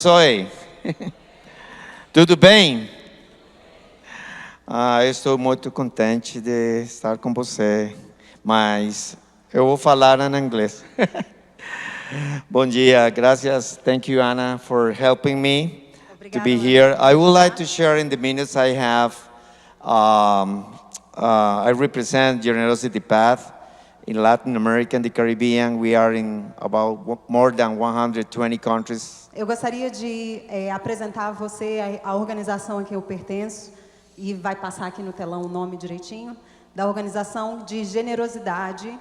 Oi, tudo bem? Eu estou muito contente de estar com você, mas eu vou falar em inglês. Bom dia, gracias. Thank you, Anna, for helping me to be here. I would like to share in the minutes I have. I represent Generosity Path in Latin America and the Caribbean. We are in about more than 120 countries. Eu gostaria de apresentar a você a organização a que eu pertenço, e vai passar aqui no telão o nome direitinho, da organização de generosidade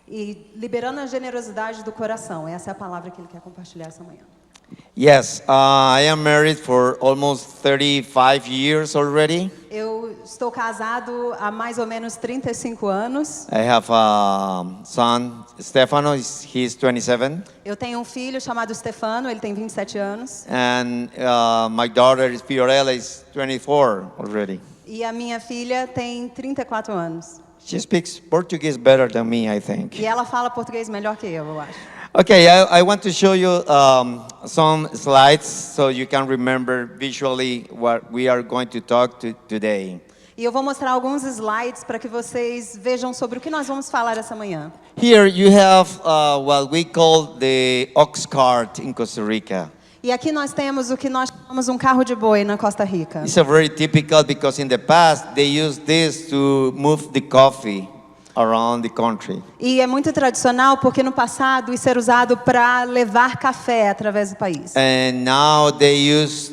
e liberando a generosidade do coração. Essa é a palavra que ele quer compartilhar essa manhã. Yes, I am married for almost 35 years already. Eu estou casado há mais ou menos 35 anos. I have a son, Stefano, he's 27. Eu tenho um filho chamado Stefano, ele tem 27 anos. And my daughter, Fiorella, is 24 already. E a minha filha tem 34 anos. She speaks Portuguese better than me, I think. E ela fala português melhor que eu acho. Okay, I want to show you some slides so you can remember visually what we are going to talk today. E eu vou mostrar alguns slides para que vocês vejam sobre o que nós vamos falar essa manhã. Here you have what we call the ox cart in Costa Rica. E aqui nós temos o que nós chamamos um carro de boi na Costa Rica. It's a very typical because in the past they used this to move the coffee around the country. E é muito tradicional porque no passado isso era usado para levar café através do país. And now they use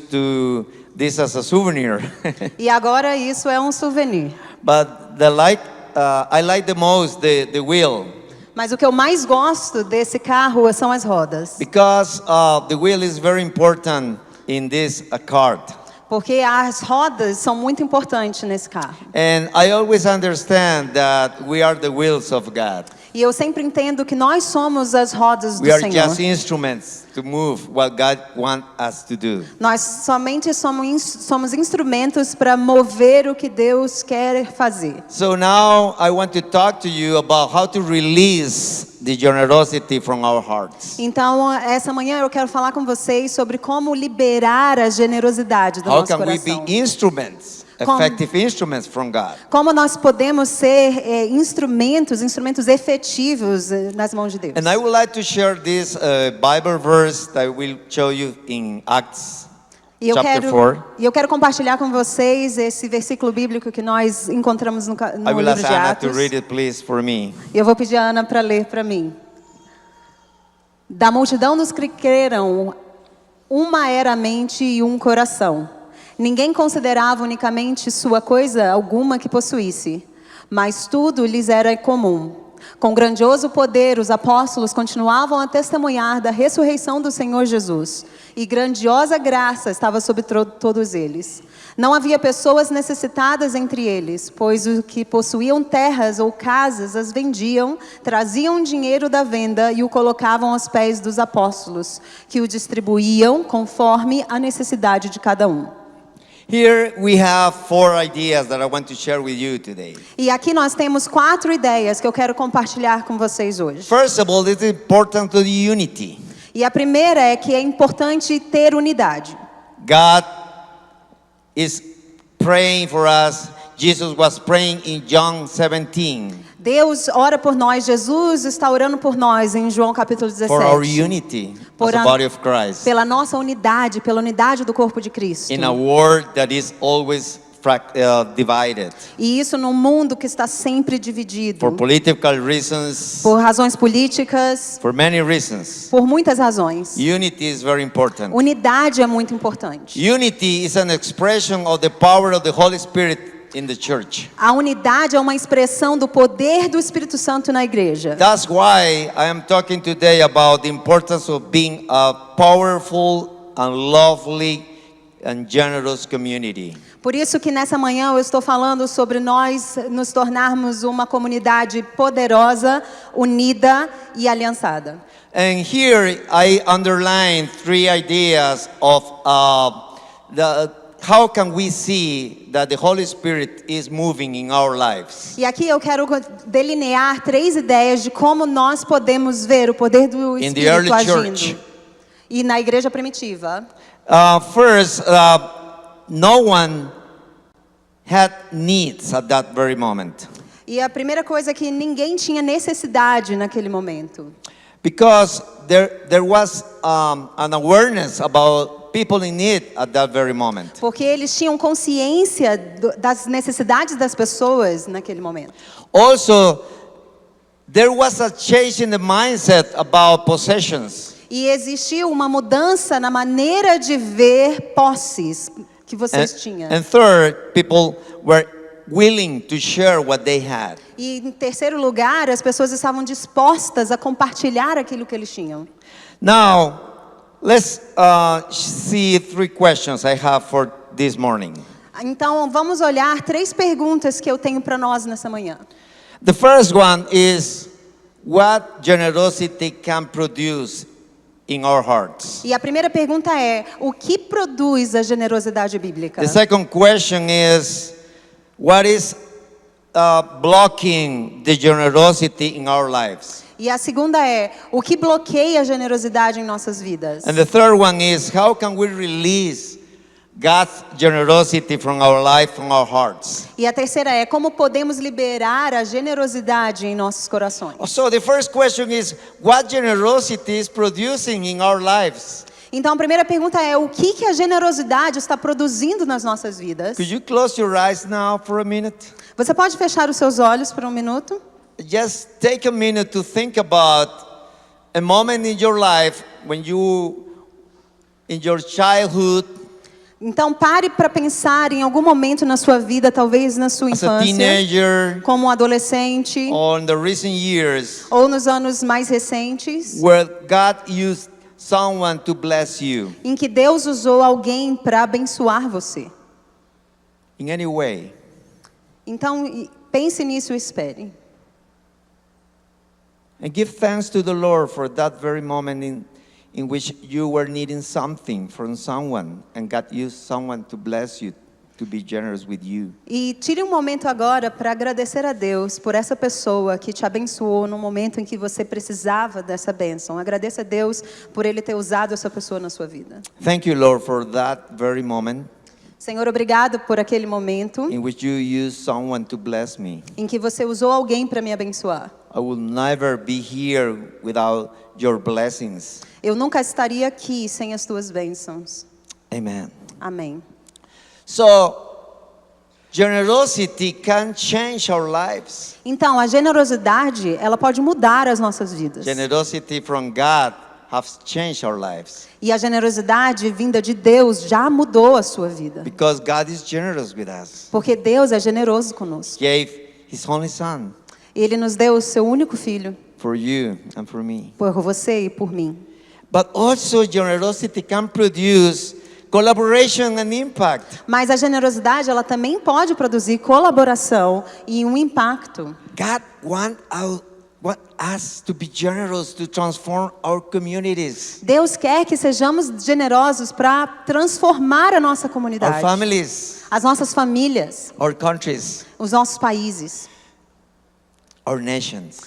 this as a souvenir. E agora isso é um souvenir. But I like the most the wheel. Mas o que eu mais gosto desse carro são as rodas. Because the wheel is very important in this cart. Porque as rodas são muito importantes nesse carro. And I always understand that we are the wheels of God. E eu sempre entendo que nós somos as rodas do We are Senhor. just instruments to move what God wants us to do. Nós somente somos instrumentos para mover o que Deus quer fazer. So now I want to talk to you about how to release the generosity from our hearts. Então, essa manhã eu quero falar com vocês sobre como liberar a generosidade do nosso coração. How can we be instruments, effective instruments from God? Como nós podemos ser instrumentos efetivos nas mãos de Deus. And I would like to share this Bible verse that I will show you in Acts. E eu quero compartilhar com vocês esse versículo bíblico que nós encontramos no livro de Atos. To read it, please, for me. E eu vou pedir a Ana para ler para mim. Da multidão dos que creram, uma era a mente e um coração. Ninguém considerava unicamente sua coisa alguma que possuísse, mas tudo lhes era comum. Com grandioso poder, os apóstolos continuavam a testemunhar da ressurreição do Senhor Jesus, e grandiosa graça estava sobre todos eles. Não havia pessoas necessitadas entre eles, pois os que possuíam terras ou casas as vendiam, traziam dinheiro da venda e o colocavam aos pés dos apóstolos, que o distribuíam conforme a necessidade de cada um. Here we have 4 ideas that I want to share with you today. E aqui nós temos 4 ideias que eu quero compartilhar com vocês hoje. First of all, it's important to the unity. E a primeira é que é importante ter unidade. God is praying for us. Jesus was praying in John 17. Deus ora por nós, Jesus está orando por nós em João capítulo 17. For our unity as a body of Christ. Pela nossa unidade, pela unidade do corpo de Cristo. In a world that is always divided. E isso num mundo que está sempre dividido. For political reasons. Por razões políticas. For many reasons. Por muitas razões. Unity is very important. Unidade é muito importante. Unity is an expression of the power of the Holy Spirit in the church. A unidade é uma expressão do poder do Espírito Santo na igreja. That's why I am talking today about the importance of being a powerful and lovely and generous community. Por isso que nessa manhã eu estou falando sobre nós nos tornarmos uma comunidade poderosa, unida e aliançada. And here I underline 3 ideas of how can we see that the Holy Spirit is moving in our lives? E aqui eu quero delinear 3 ideias de como nós podemos ver o poder do Espírito agindo. E na igreja primitiva, First, no one had needs at that very moment. e a primeira coisa é que ninguém tinha necessidade naquele momento. Because there was an awareness about people in need at that very moment. Porque eles tinham consciência das necessidades das pessoas naquele momento. Also, there was a change in the mindset about possessions. E existiu uma mudança na maneira de ver posses que vocês tinham. And third, people were willing to share what they had. E em terceiro lugar, as pessoas estavam dispostas a compartilhar aquilo que eles tinham. Now, let's see 3 questions I have for this morning. Então, vamos olhar 3 perguntas que eu tenho para nós nessa manhã. The first one is, what generosity can produce in our hearts? E a primeira pergunta é: o que produz a generosidade bíblica? The second question is, what is blocking the generosity in our lives? E a segunda é: o que bloqueia a generosidade em nossas vidas? And the third one is, how can we release God's generosity from our life, from our hearts? E a terceira é: como podemos liberar a generosidade em nossos corações? So the first question is, what generosity is producing in our lives? Então, a primeira pergunta é: o que a generosidade está produzindo nas nossas vidas? Could you close your eyes now for a minute? Você pode fechar os seus olhos por um minuto? Just take a minute to think about a moment in your life when you, in your childhood, Então, pare para pensar em algum momento na sua vida, talvez na sua as a infância, teenager, como um adolescente, or in the recent years, ou nos anos mais recentes, where God used someone to bless you em que Deus usou alguém para abençoar você. in any way. Então, pense nisso e espere. And give thanks to the Lord for that very moment in which you were needing something from someone, and God used someone to bless you, to be generous with you. E tire um momento agora para agradecer a Deus por essa pessoa que te abençoou no momento em que você precisava dessa bênção. Agradeça a Deus por Ele ter usado essa pessoa na sua vida. Thank you, Lord, for that very moment Senhor, obrigado por aquele momento in which you used someone to bless me. em que você usou alguém para me abençoar. I will never be here without your blessings. Eu nunca estaria aqui sem as tuas bênçãos. Amen. Amém. So, generosity can change our lives. Então, a generosidade, ela pode mudar as nossas vidas. Generosity from God has changed our lives. E a generosidade vinda de Deus já mudou a sua vida. Because God is generous with us. Porque Deus é generoso conosco. Gave His only Son Ele nos deu o seu único filho, for you and for me. por você e por mim. But also generosity can produce collaboration and impact. Mas a generosidade, ela também pode produzir colaboração e um impacto. God want us to be generous to transform our communities, Deus quer que sejamos generosos para transformar a nossa our comunidade, families, as nossas famílias, our countries, os nossos países, our nations.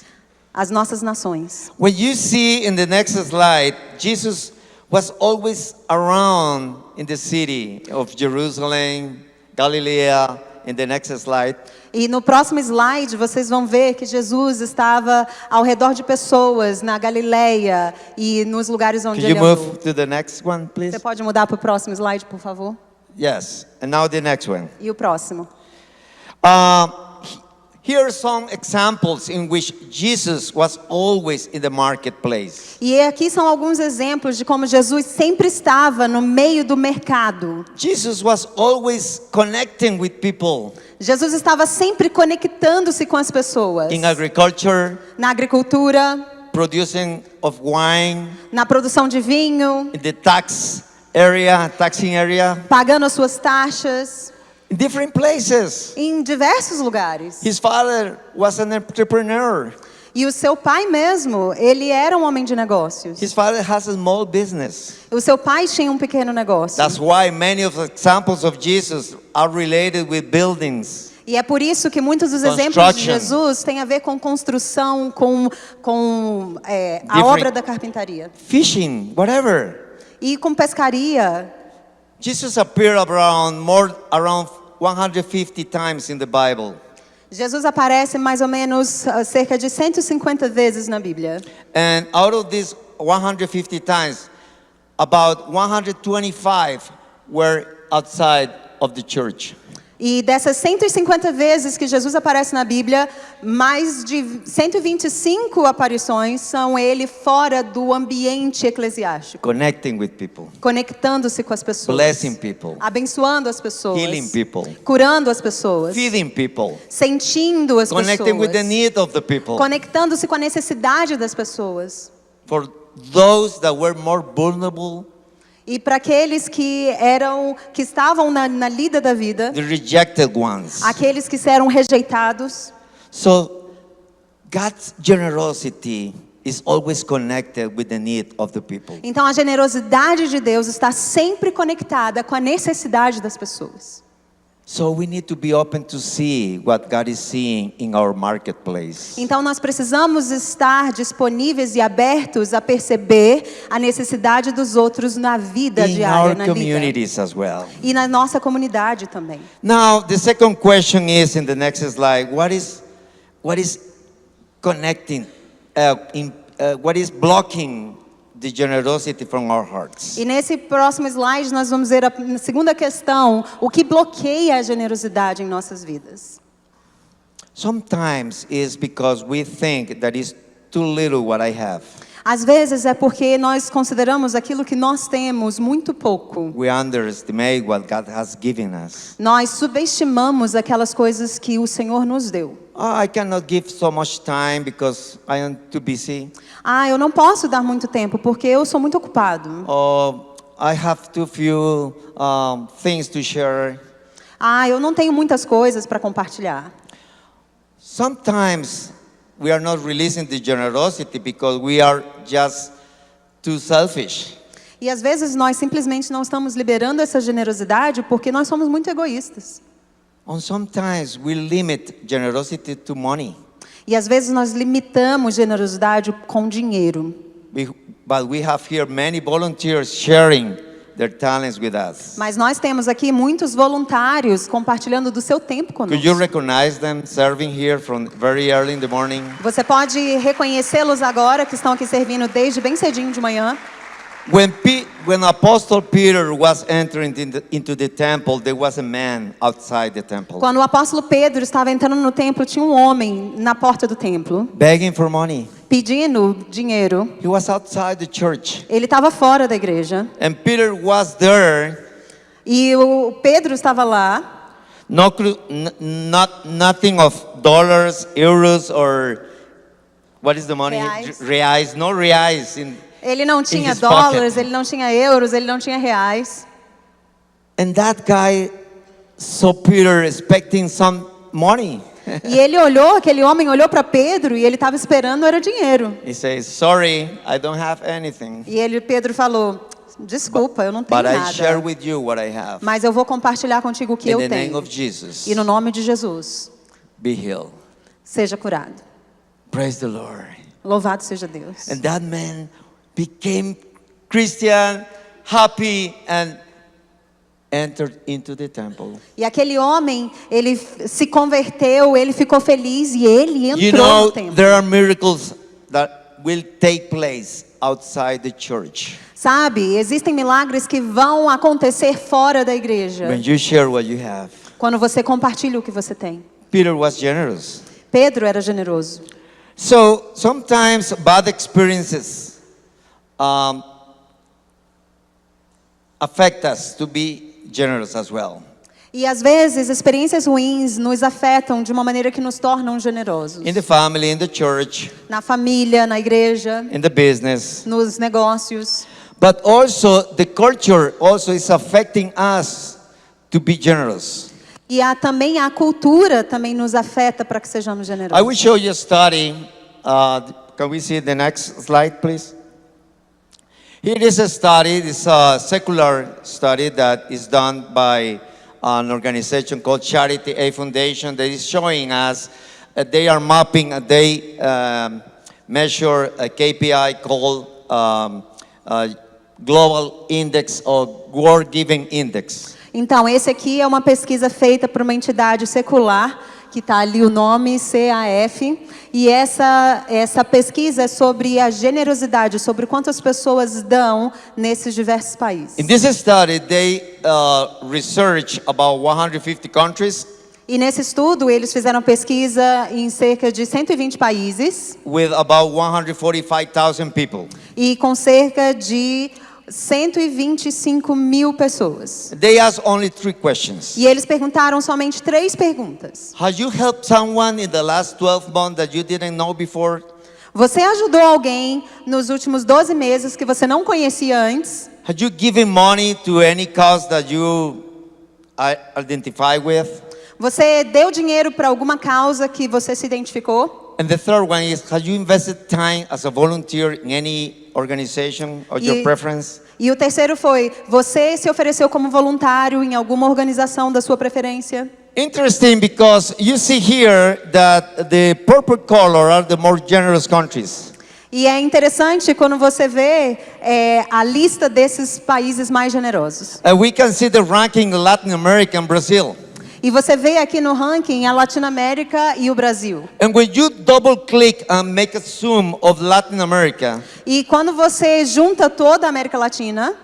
as nossas nações. When you see in the next slide, Jesus was always around in the city of Jerusalem, Galilee. In the next slide, E no próximo slide vocês vão ver que Jesus estava ao redor de pessoas na Galileia e nos lugares onde could you ele andou. move to the next one, please? Você pode mudar para o próximo slide, por favor? Yes, and now the next one. E o próximo. Here are some examples in which Jesus was always in the marketplace. E aqui são alguns exemplos de como Jesus sempre estava no meio do mercado. Jesus was always connecting with people Jesus estava sempre conectando-se com as pessoas. in agriculture, Na agricultura, producing of wine, na produção de vinho, in the taxing area, pagando as suas taxas, in different places. em diversos lugares. His father was an entrepreneur. E o seu pai mesmo, ele era um homem de negócios. His father has a small business. O seu pai tinha um pequeno negócio. That's why many of the examples of Jesus are related with buildings. E é por isso que muitos dos exemplos de Construction. Jesus têm a ver com construção, com a Different- obra da carpintaria. Fishing, whatever. E com pescaria, Jesus appeared around 150 times in the Bible. Jesus aparece mais ou menos cerca de 150 vezes na Bíblia. And out of these 150 times, about 125 were outside of the church. E dessas 150 vezes que Jesus aparece na Bíblia, mais de 125 aparições são ele fora do ambiente eclesiástico, Connecting with people, conectando-se com as pessoas, blessing people, abençoando as pessoas, healing people, curando as pessoas, feeding people, sentindo as connecting with the pessoas, need of the people. conectando-se com a necessidade das pessoas. For those that were more vulnerable, E para aqueles que estavam na lida da vida, the rejected ones. aqueles que eram rejeitados. So God's generosity is always connected with the need of the people. Então a generosidade de Deus está sempre conectada com a necessidade das pessoas. So we need to be open to see what God is seeing in our marketplace. Então nós precisamos estar disponíveis e abertos a perceber a necessidade dos outros na vida In diária, our na lida. communities as well. E na nossa comunidade também. Now, the second question is in the next slide. What is connecting? What is blocking the generosity from our hearts? E nesse próximo slide nós vamos ver a segunda questão, o que bloqueia a generosidade em nossas vidas. Sometimes it's because we think that is too little what I have. Às vezes é porque nós consideramos aquilo que nós temos muito pouco. We underestimate what God has given us. Nós subestimamos aquelas coisas que o Senhor nos deu. Oh, I cannot give so much time because I am too busy. Eu não posso dar muito tempo porque eu sou muito ocupado. Oh, I have too few things to share. Eu não tenho muitas coisas para compartilhar. Sometimes we are not releasing the generosity because we are just too selfish. E às vezes nós simplesmente não estamos liberando essa generosidade porque nós somos muito egoístas. And sometimes we limit generosity to money. E às vezes nós limitamos generosidade com dinheiro. But we have here many volunteers sharing their talents with us. Mas nós temos aqui muitos voluntários compartilhando do seu tempo Could you conosco. recognize them serving here from very early in the morning? Você pode reconhecê-los agora que estão aqui servindo desde bem cedinho de manhã. When Apostle Peter was entering into the temple, there was a man outside the temple, Quando o apóstolo Pedro estava entrando no templo, tinha um homem na porta do templo, begging for money. pedindo dinheiro. He was outside the church. Ele estava fora da igreja. And Peter was there, E o Pedro estava lá. nothing of dollars, euros, or what is the money? Reais. Reais, no reais. Ele não tinha his dólares, pocket. ele não tinha euros, ele não tinha reais. And that guy saw Peter expecting some money. E ele olhou, aquele homem olhou para Pedro e ele estava esperando era dinheiro. He says, "Sorry, I don't have anything, Pedro falou, desculpa, eu não tenho but I share nada. with you what I have. Mas eu vou compartilhar contigo o que In eu the name tenho. of Jesus, E no nome de Jesus, be healed." seja curado. Praise the Lord. Louvado seja Deus. And that man became Christian, happy, and entered into the temple. E aquele homem, ele se converteu, ele ficou feliz e ele entrou You know, no templo. there are miracles that will take place outside the church Sabe, existem milagres que vão acontecer fora da igreja. when you share what you have. Quando você compartilha o que você tem. Peter was generous. Pedro era generoso. So sometimes bad experiences affect us to be generous as well. E às vezes experiências ruins nos afetam de uma maneira que nos tornam generosos. In the family, in the church, Na família, na igreja, in the business. nos negócios. But also the culture also is affecting us to be generous. E também a cultura também nos afeta para que sejamos I will generosos. show you a study. Can we see the next slide, please? Here is a study. This is a secular study that is done by an organization called Charity Aid Foundation that is showing us they are mapping, they measure a KPI called Global Index or World Giving Index. Então, esse aqui é uma pesquisa feita por uma entidade secular, que está ali o nome, CAF, e essa pesquisa é sobre a generosidade, sobre quantas pessoas dão nesses diversos países. In this study, they research about 150 countries E nesse estudo, eles fizeram pesquisa em cerca de 120 países with about 145,000 people. e com cerca de 125 mil pessoas. They asked only 3 questions. E eles perguntaram somente 3 perguntas. Have you helped someone in the last 12 months that you didn't know before? Você ajudou alguém nos últimos 12 meses que você não conhecia antes? Have you given money to any cause that you identify with? Você deu dinheiro para alguma causa que você se identificou? And the third one is, have you invested time as a volunteer in any organization of your preference? E o terceiro foi, você se ofereceu como voluntário em alguma organização da sua preferência? Interesting, because you see here that the purple color are the more generous countries. E é interessante quando você vê a lista desses países mais generosos. We can see the ranking Latin America and Brazil. E você vê aqui no ranking a Latinoamérica e o Brasil. And when you double click and make a zoom of Latin America, E quando você junta toda a América Latina,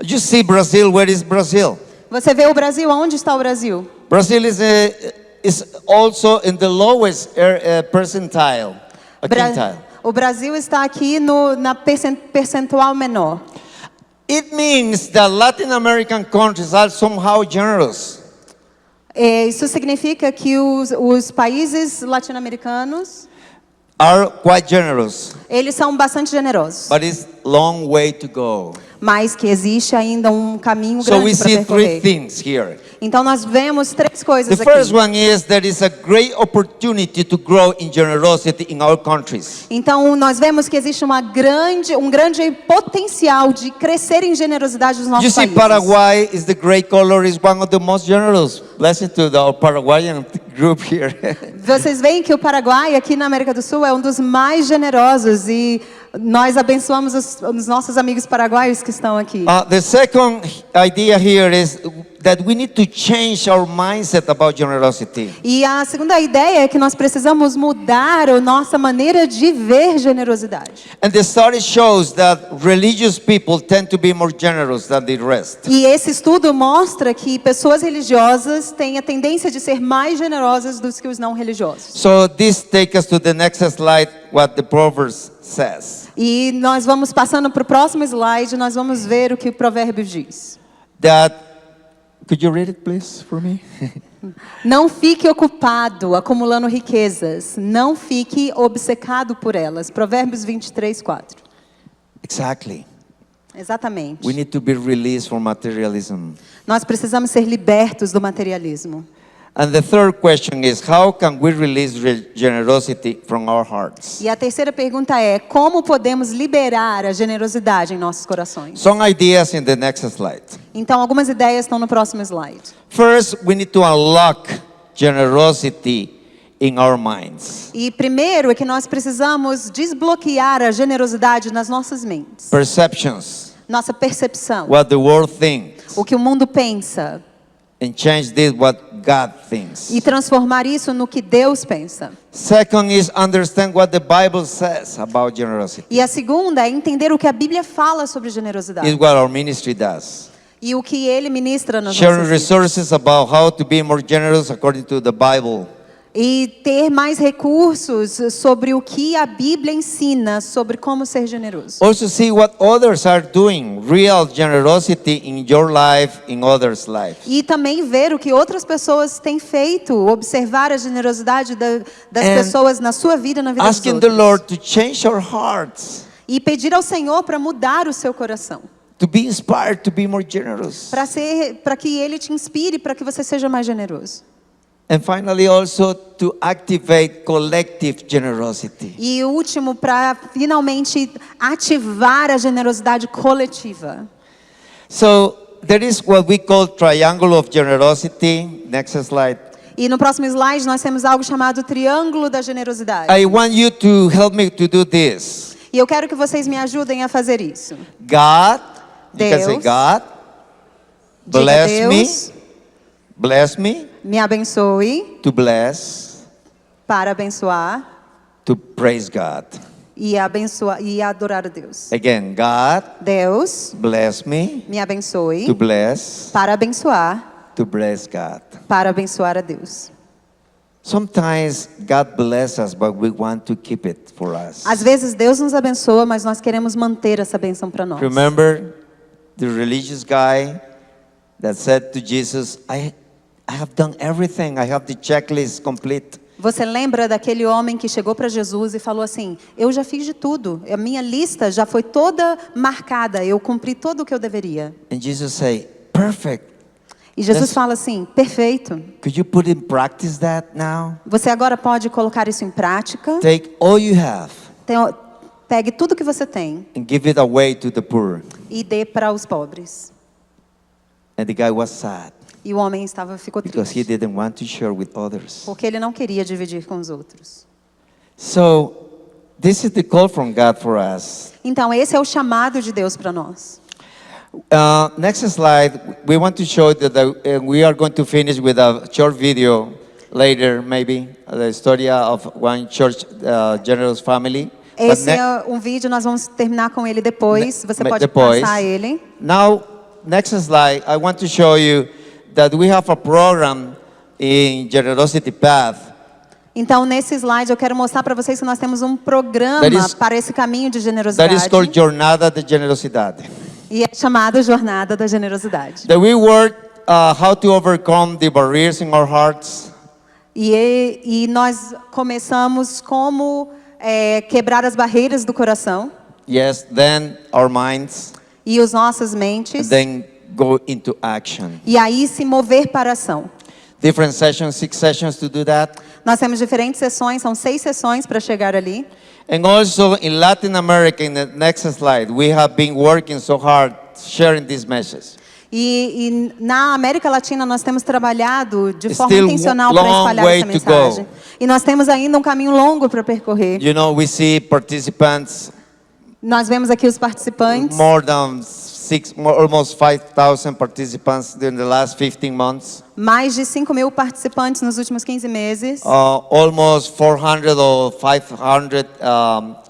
you see Brazil. Where is Brazil? você vê o Brasil. Onde está o Brasil? Brazil is also in the lowest percentile. Quintile. O Brasil está aqui na percentual menor. It means that Latin American countries are somehow generous. Isso significa que os países latino-americanos, Are quite generous, eles são bastante generosos, but it's long way to go. mas que existe ainda um caminho So we grande para see 3 percorrer. things here. Então nós vemos 3 coisas The first aqui. one is there is a great opportunity to grow in generosity in our countries. Então nós vemos que existe um grande potencial de crescer em generosidade nos You nossos see, países. Paraguay is the gray color, is one of the most generous. Blessing to the Paraguayan group here. Vocês veem que o Paraguai aqui na América do Sul é um dos mais generosos e nós abençoamos os nossos amigos paraguaios que estão aqui. The second idea here is that we need to change our mindset about generosity. E a segunda ideia é que nós precisamos mudar a nossa maneira de ver generosidade. And the study shows that religious people tend to be more generous than the rest. E esse estudo mostra que pessoas religiosas têm a tendência de ser mais generosas do que os não religiosos. So this takes us to the next slide, what the Proverbs says. E nós vamos passando para o próximo slide, nós vamos ver o que o provérbio diz. That, could you read it please for me? Não fique ocupado acumulando riquezas, não fique obcecado por elas. Provérbios 23:4. Exactly. Exatamente. We need to be released from materialism. Nós precisamos ser libertos do materialismo. And the third question is, how can we release generosity from our hearts? E a terceira pergunta é, como podemos liberar a generosidade em nossos corações? Some ideas in the next slide. Então, algumas ideias estão no próximo slide. First, we need to unlock generosity in our minds. E primeiro é que nós precisamos desbloquear a generosidade nas nossas mentes. Perceptions, Nossa percepção. what the world thinks, O que o mundo pensa. and change this what God thinks. E transformar isso no que Deus pensa. Second is understand what the Bible says about generosity. E a segunda é entender o que a Bíblia fala sobre generosidade. It's what our ministry does. E o que ele ministra nas Sharing nossas vidas. resources about how to be more generous according to the Bible. E ter mais recursos sobre o que a Bíblia ensina sobre como ser generoso. Also see what others are doing, real generosity in your life, in others' lives. E também ver o que outras pessoas têm feito, observar a generosidade das And pessoas na sua vida e na vida dos Asking the outros. Lord to change our hearts, E pedir ao Senhor para mudar o seu coração. to be inspired to be more generous. Para que Ele te inspire, para que você seja mais generoso. And finally also to activate collective generosity. E o último, para finalmente ativar a generosidade coletiva. So there is what we call triangle of generosity. Next slide. E no próximo slide nós temos algo chamado triângulo da generosidade. I want you to help me to do this. E eu quero que vocês me ajudem a fazer isso. God, You can say, Deus. God, Diga, bless me me abençoe to bless, para abençoar to praise God. e abençoar e adorar a Deus. Again, God, Deus, bless me me abençoe to bless, para abençoar, to bless God. para abençoar a Deus. Sometimes God bless us, but we want to keep it for us. Às vezes Deus nos abençoa, mas nós queremos manter essa bênção para nós. Remember the religious guy that said to Jesus, I have done everything. I have the checklist complete. Você lembra daquele homem que chegou para Jesus e falou assim: eu já fiz de tudo, a minha lista já foi toda marcada, eu cumpri tudo o que eu deveria. And Jesus say, perfect. E Jesus That's- fala assim: perfeito. Could you put in practice that now? Você agora pode colocar isso em prática. Take all you have Pegue tudo que você tem and give it away to the poor. e dê para os pobres. And the guy was sad E o homem ficou because he triste, didn't want to share with others. porque ele não queria dividir com os outros. So this is the call from God for us. Então esse é o chamado de Deus para nós. Next slide, we want to show that we are going to finish with a short video later, maybe, the story of one church generous family. But Esse é um vídeo, nós vamos terminar com ele depois. Você pode depois. passar ele. Now, next slide, I want to show you that we have a program in Generosity Path. Então, nesse slide, eu quero mostrar para vocês que nós temos um programa That is- para esse caminho de That generosidade. is called Jornada de Generosidade. E é chamado Jornada da Generosidade. That we work how to overcome the barriers in our hearts. E nós começamos como quebrar as barreiras do coração Yes, then our minds, e as nossas mentes. then go into action. E aí se mover para a ação. Different sessions, 6 sessions to do that. Nós temos diferentes sessões, são 6 sessões para chegar ali. And also in Latin America, in the next slide, we have been working so hard sharing this message. E na América Latina nós temos trabalhado de forma Still intencional para long espalhar way essa to mensagem. go. E nós temos ainda um caminho longo para percorrer. You know, we see participants, Nós vemos aqui os participantes. more than almost 5,000 participants during the last 15 months. Mais de 5.000 participantes nos últimos 15 meses. Almost 400 or 500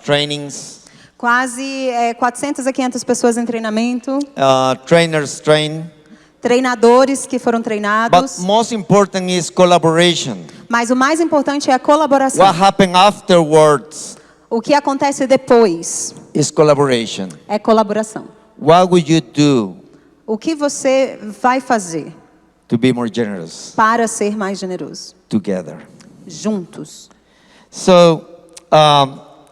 trainings. Quase 400 a 500 pessoas em treinamento. Trainers train. Treinadores que foram But treinados. most important is collaboration. Mas o mais importante é a colaboração. What happened afterwards O que acontece depois is collaboration. é colaboração. What would you do O que você vai fazer to be more generous para ser mais generoso? together? Juntos. So,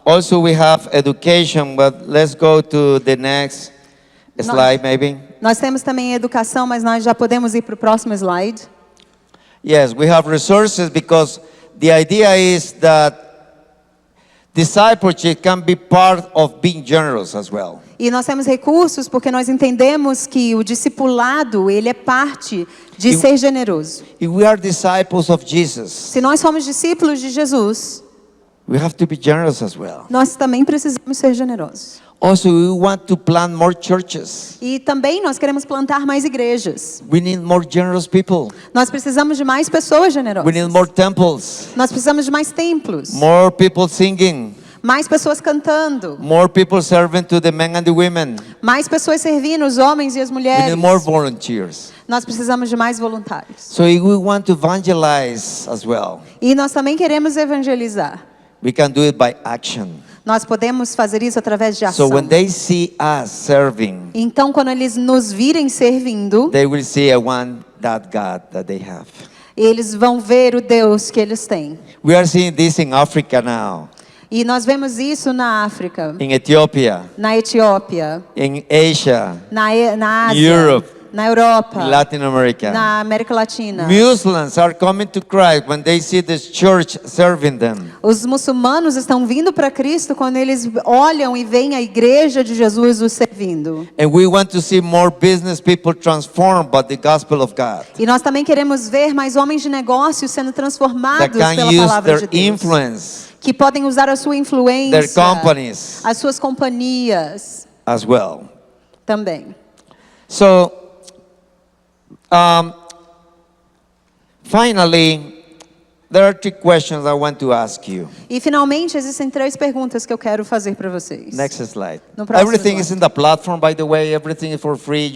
also we have education, but let's go to the next slide, maybe. Nós temos também educação, mas nós já podemos ir para o próximo slide. Yes, we have resources because the idea is that discipleship can be part of being generous as well. E nós temos recursos porque nós entendemos que o discipulado, ele é parte de ser generoso. If we are disciples of Jesus, Se nós somos discípulos de Jesus, we have to be generous as well. nós também precisamos ser generosos. Also, we want to plant more churches. E também nós queremos plantar mais igrejas. We need more generous people. Nós precisamos de mais pessoas generosas. We need more temples, Nós precisamos de mais templos, more people singing, mais pessoas cantando, more people serving to the men and the women. mais pessoas servindo, os homens e as We mulheres. need more volunteers. Nós precisamos de mais voluntários. So if we want to evangelize as well, E nós também queremos evangelizar. we can do it by action. Nós podemos fazer isso através de So ação. when they see us serving, Então, quando eles nos virem servindo, they will see that God that they have. eles vão ver o Deus que eles têm. We are seeing this in Africa now, E nós vemos isso na África, in Ethiopia, na Etiópia, in Asia, na Ásia, Europe, na Europa, in Latin America. na América Latina. Muslims are coming to Christ when they see this church serving them. Os muçulmanos estão vindo para Cristo quando eles olham e veem a igreja de Jesus os servindo. And we want to see more business people transformed by the gospel of God. E nós também queremos ver mais homens de negócios sendo That transformados can pela use palavra their de Deus. influence, Que podem usar a sua influência, their companies as suas companhias as well. também. So, finally, there are 3 questions I want to ask you. E finalmente existem 3 perguntas que eu quero fazer para vocês. Next slide. No próximo Everything slide. is in the platform, by the way. Everything is for free.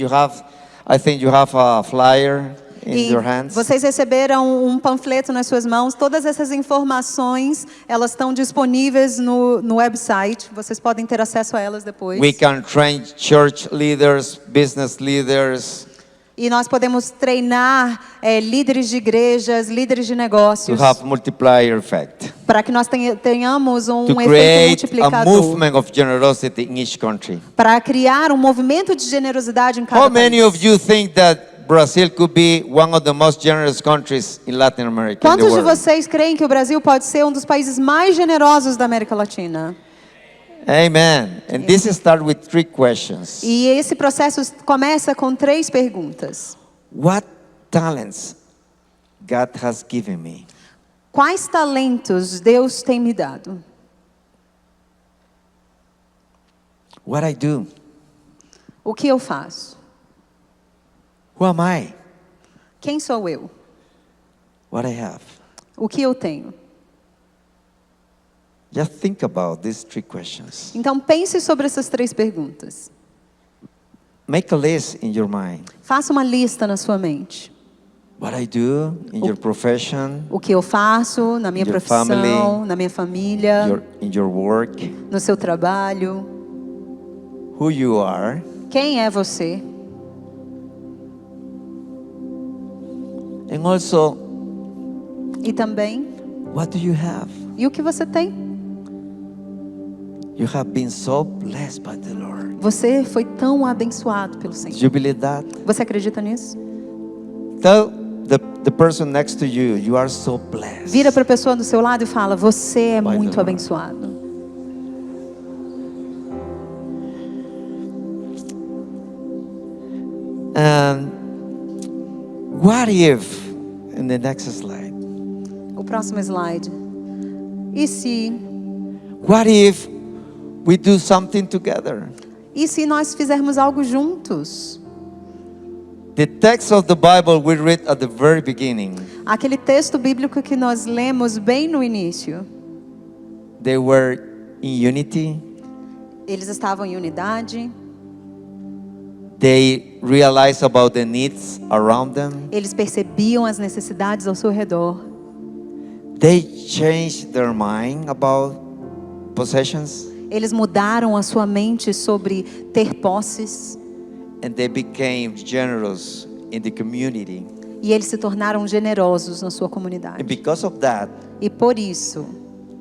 I think you have a flyer in E your hands. vocês receberam um panfleto nas suas mãos. Todas essas informações, elas estão disponíveis no website. Vocês podem ter acesso a elas depois. We can train church leaders, business leaders, E nós podemos treinar líderes de igrejas, líderes de to negócios, have multiplier effect. para que nós tenhamos To um efeito create a multiplicador. movement of generosity in each country. Para criar um movimento de generosidade em cada How many país. of you think that Brazil could be one of the most generous countries in Latin America? In the Quantos de world? vocês creem que o Brasil pode ser um dos países mais generosos da América Latina? Amen. And this starts with 3 questions. E esse processo começa com 3 perguntas. What talents God has given me? Quais talentos Deus tem me dado? What I do? O que eu faço? Who am I? Quem sou eu? What I have? O que eu tenho? Just think about these 3 questions. Então pense sobre essas 3 perguntas. Make a list in your mind. Faça uma lista na sua mente. What I do in your profession, O que eu faço na minha Your profissão, family, na minha família, in your work, no seu trabalho. who you are, Quem é você? and also E também, what do you have? e o que você tem? You have been so blessed by the Lord. Você foi tão abençoado pelo Do Senhor. you believe that? Você acredita nisso? Tell the person next to you, you are so blessed. Vira para a pessoa do seu lado e fala: você é By the muito Lord. abençoado. And what if, in the next slide, O próximo slide. E se what if we do something together? nós fizermos algo juntos? The text of the Bible we read at the very beginning, Aquele texto bíblico que nós lemos bem no início. they were in unity. Eles estavam em unidade. They realized about the needs around them. Eles percebiam as necessidades ao seu redor. They changed their mind about possessions, Eles mudaram a sua mente sobre ter posses. and they became generous in the community. E eles se tornaram generosos na sua And comunidade. because of that, E por isso,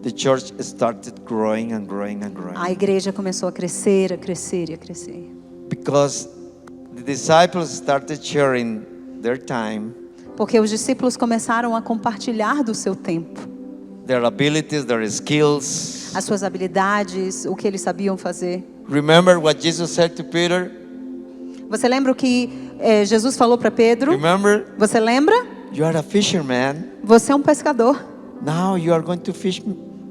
the church started growing and growing and growing. a igreja começou a crescer, a crescer e a crescer. Because the disciples started sharing their time, Porque os discípulos começaram a compartilhar do seu tempo, their abilities, their skills. as suas habilidades, o que eles sabiam fazer. Remember what Jesus said to Peter? Você lembra o que Jesus falou para Pedro? Remember? Você lembra? You are a fisherman. Você é um pescador. Now you are going to fish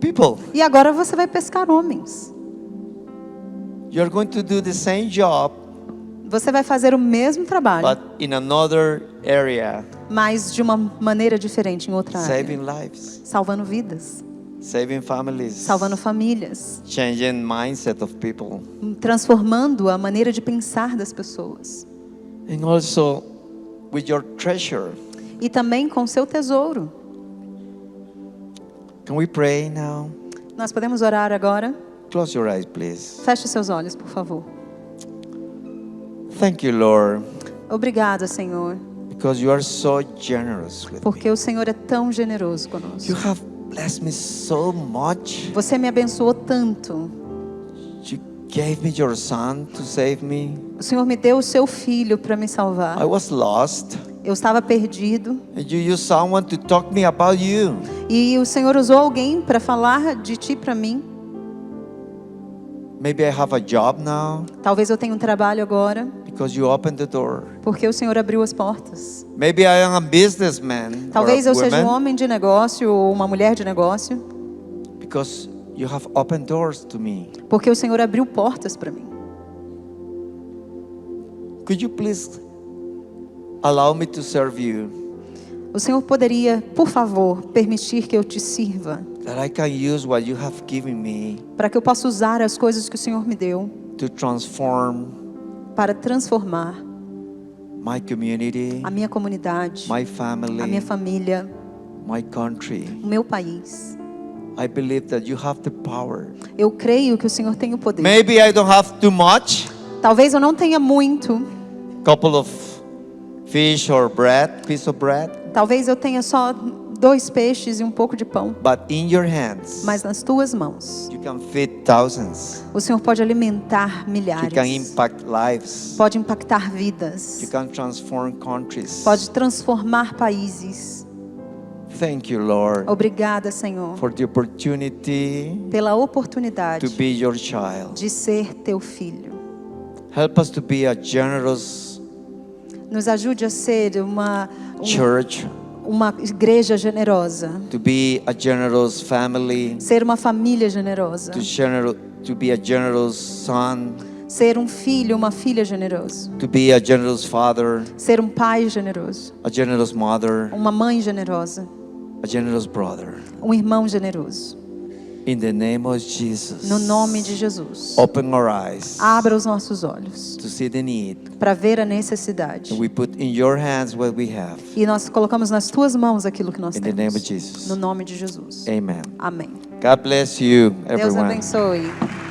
people. E agora você vai pescar homens. You are going to do the same job, Você vai fazer o mesmo trabalho, but in another area, mas de uma maneira diferente em outra área. saving lives, Salvando vidas, saving families, salvando famílias, changing mindset of people, transformando a maneira de pensar das pessoas. and also with your treasure. E também com seu tesouro. Can we pray now? Nós podemos orar agora? Close your eyes, please. Feche seus olhos, por favor. Thank you, Lord, Obrigada, Senhor, because you are so generous with me. porque o Senhor é tão generoso conosco. You have blessed me so much. Você me abençoou tanto. You gave me your son to save me. O Senhor me deu o seu filho para me salvar. I was lost, Eu estava perdido. and you used someone to talk me about you. E o Senhor usou alguém para falar de ti para mim. Maybe I have a job now Talvez eu tenha um trabalho agora, because you opened the door. porque o Senhor abriu as portas. Maybe I am a businessman Talvez or a eu seja um woman homem de negócio ou uma mulher de negócio, because you have opened doors to me. porque o Senhor abriu portas para mim. Could you please allow me to serve you? O Senhor poderia, por favor, permitir que eu te sirva, That I can use what you have given me para que eu possa usar as coisas que o Senhor me deu to transform para transformar my community, a minha comunidade, my a family, minha família, my country. o meu país. I believe that you have the power. Eu creio que o Senhor tem o poder. Maybe I don't have too much, Talvez eu não tenha muito, couple of fish or bread, piece of bread, talvez eu tenha só 2 peixes e um pouco de pão, but in your hands, mas nas tuas mãos, you can feed thousands. o Senhor pode alimentar You milhares, can impact lives. pode impactar You vidas, can transform countries. pode transformar países. Thank you, Lord, Obrigada, Senhor, for the opportunity pela oportunidade to be your child. de ser teu filho. Help us to be a generous Nos ajude a ser church, uma igreja generosa, to be a generous family, ser uma família generosa, to be a generous son, ser um filho, uma filha generosa, to be a generous father, ser um pai generoso, a generous mother, uma mãe generosa, a generous brother. um irmão generoso. In the name of Jesus, No nome de Jesus. open our eyes Abra os nossos olhos to see the need. para ver a necessidade. We put in your hands what we have. E nós colocamos nas tuas mãos aquilo que nós In the name of temos. Jesus. No nome de Jesus. Amen. Amém. God bless you, Deus everyone. abençoe.